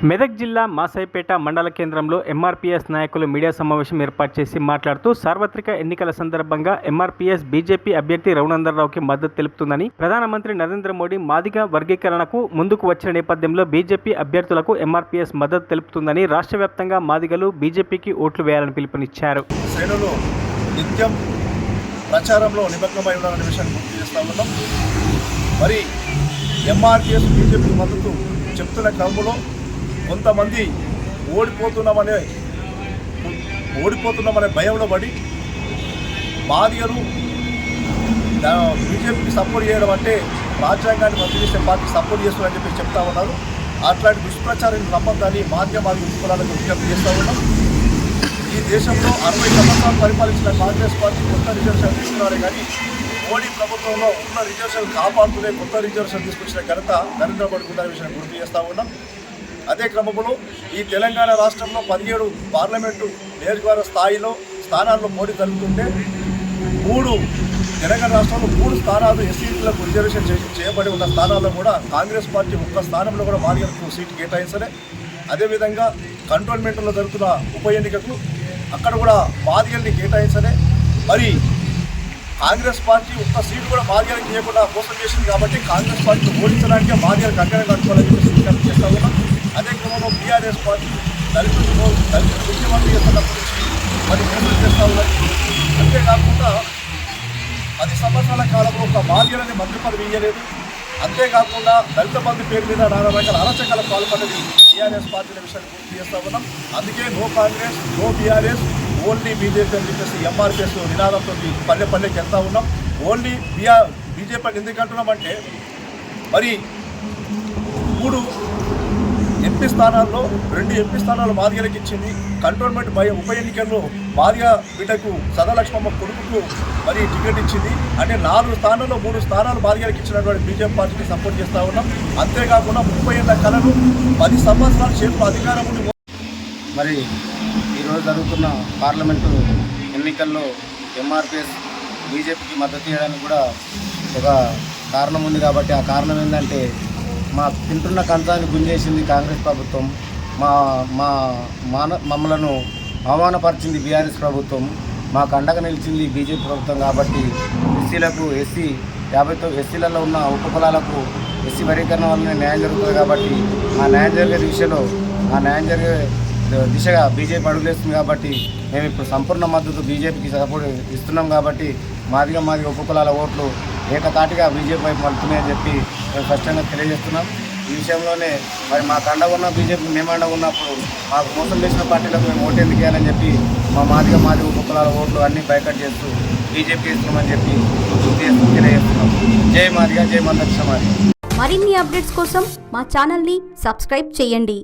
మెదక్ జిల్లా మాసైపేట మండల కేంద్రంలో ఎంఆర్పీఎస్ నాయకులు మీడియా సమావేశం ఏర్పాటు చేసి మాట్లాడుతూ సార్వత్రిక ఎన్నికల సందర్భంగా ఎంఆర్పీఎస్ బీజేపీ అభ్యర్థి రఘునందనరావుకి మద్దతు తెలుపుతుందని, ప్రధానమంత్రి నరేంద్ర మోడీ మాదిగ వర్గీకరణకు ముందుకు వచ్చిన నేపథ్యంలో బీజేపీ అభ్యర్థులకు ఎంఆర్పీఎస్ మద్దతు తెలుపుతుందని, రాష్ట్ర వ్యాప్తంగా మాదిగలు బీజేపీకి ఓట్లు వేయాలని పిలుపునిచ్చారు. నిత్యం ప్రచారంలో నిమగ్నమై ఉన్న విషయాన్ని గుర్తు చేస్తా ఉన్నాం. మరి ఎంఆర్పీఎస్ బీజేపీ మద్దతు చెప్తున్న క్రమంలో కొంతమంది ఓడిపోతున్నామనే భయంలో పడి మాదిగలు బీజేపీకి సపోర్ట్ చేయడం అంటే రాజ్యాంగాన్ని రద్దు చేసే పార్టీకి సపోర్ట్ చేస్తున్నారని చెప్పి చెప్తా ఉన్నారు. అట్లాంటి దుష్ప్రచారాన్ని నమ్మద్దని మాదిగ కులాలకు విజ్ఞప్తి చేస్తూ ఉన్నాం. ఈ దేశంలో 60 సంవత్సరాలు పరిపాలించిన కాంగ్రెస్ పార్టీ కొత్త రిజర్వేషన్ తీసుకున్నారే కానీ మోడీ ప్రభుత్వంలో ఉన్న రిజర్వేషన్ కాపాడుతూనే కొత్త రిజర్వేషన్ తీసుకొచ్చిన ఘనత నరేంద్ర మోడీ ఉందనే విషయాన్ని గుర్తు చేస్తూ ఉన్నాం. అదే క్రమంలో ఈ తెలంగాణ రాష్ట్రంలో 17 పార్లమెంటు నియోజకవర్గ స్థాయిలో స్థానాల్లో పోటీ జరుగుతుంటే తెలంగాణ రాష్ట్రంలో 3 స్థానాలు ఎస్సీలకు రిజర్వేషన్ చేయబడి ఉన్న స్థానాల్లో కూడా కాంగ్రెస్ పార్టీ ఒక్క స్థానంలో కూడా మాదిగలకు సీటు కేటాయించలే. అదేవిధంగా కంటోన్మెంట్లో జరుగుతున్న ఉప ఎన్నికకు అక్కడ కూడా మాదిగల్ని కేటాయించలే. మరి కాంగ్రెస్ పార్టీ ఒక్క సీటు కూడా మాదిగలకు చేయకుండా మోసం చేసింది కాబట్టి కాంగ్రెస్ పార్టీని ఓడించడానికి మాదిగలకు కంకణం కట్టుకోవాలని చెప్పి విజ్ఞప్తి చేస్తా ఉన్నాం. అదే క్రమంలో బీఆర్ఎస్ పార్టీ దళితులు ముఖ్యమంత్రి చేస్తున్నప్పటి నుంచి మరి మోసం చేస్తూ ఉన్నారు. అంతేకాకుండా 10 సంవత్సరాల కాలంలో ఒక మాదిగలని మంత్రి పదవి ఇవ్వలేదు. అంతేకాకుండా దళిత బంధు పేరు మీద 4 రకాల అరాచకాలకు పాల్పడ్డది బీఆర్ఎస్ పార్టీల విషయాన్ని గుర్తు చేస్తూ ఉన్నాం. అందుకే no Congress, no BRS, only BJP అని చెప్పేసి ఎంఆర్పీఎస్ నినాదంతో పల్లెకి వెళ్తూ ఉన్నాం. ఓన్లీ బీజేపీ ఎందుకు అంటున్నామంటే మరి 3 ఎంపీ స్థానాల్లో 2 ఎంపీ స్థానాలు మాదిగలకు ఇచ్చింది. కంటోన్మెంట్ ఉప ఎన్నికల్లో మాదిగ బిడ్డకు సదాలక్ష్మమ్మ కొడుకుకు మరి టికెట్ ఇచ్చింది. అంటే 4 స్థానాల్లో 3 స్థానాలు మాదిగలకు ఇచ్చినటువంటి బీజేపీ పార్టీకి సపోర్ట్ చేస్తూ ఉన్నాం. అంతేకాకుండా 30 ఏళ్ల కళలు 10 సంవత్సరాల చేతులు అధికారం ఉండి మరి ఈరోజు జరుగుతున్న పార్లమెంటు ఎన్నికల్లో ఎంఆర్పీఎస్ బీజేపీకి మద్దతు చేయడానికి కూడా ఒక కారణం ఉంది. కాబట్టి ఆ కారణం ఏంటంటే మా తింటున్న కంచాన్ని గుంజేసింది కాంగ్రెస్ ప్రభుత్వం, మమ్మలను అవమానపరిచింది బీఆర్ఎస్ ప్రభుత్వం, మాకు అండగా నిలిచింది బీజేపీ ప్రభుత్వం. కాబట్టి ఎస్సీలకు ఎస్సీలలో ఉన్న ఉపకులాలకు ఎస్సీ వర్గీకరణ వల్లనే న్యాయం జరుగుతుంది. కాబట్టి ఆ న్యాయం జరిగే దిశగా బీజేపీ అడుగులేస్తుంది. కాబట్టి మేము ఇప్పుడు సంపూర్ణ మద్దతు బీజేపీకి సపోర్ట్ ఇస్తున్నాం. కాబట్టి మాదిగ ఉపకులాల ఓట్లు ఏకతాటిగా బీజేపీ వైపు మలుతున్నాయని చెప్పి మేము స్పష్టంగా తెలియజేస్తున్నాం. ఈ విషయంలోనే మరి మాకు అండగా ఉన్న బీజేపీ మేము అండగా ఉన్నప్పుడు మాకు మోసం చేసిన పార్టీలకు మేము ఓటు ఎందుకు వేయాలని చెప్పి మా మాదిగ ఉపకులాల ఓట్లు అన్నీ బైకట్ చేస్తూ బీజేపీ ఇస్తున్నామని చెప్పి తెలియజేస్తున్నాం. జై మాదిగ, జై మందక్ష మాదిగ. మరిన్ని అప్డేట్స్ కోసం మా ఛానల్ని సబ్స్క్రైబ్ చేయండి.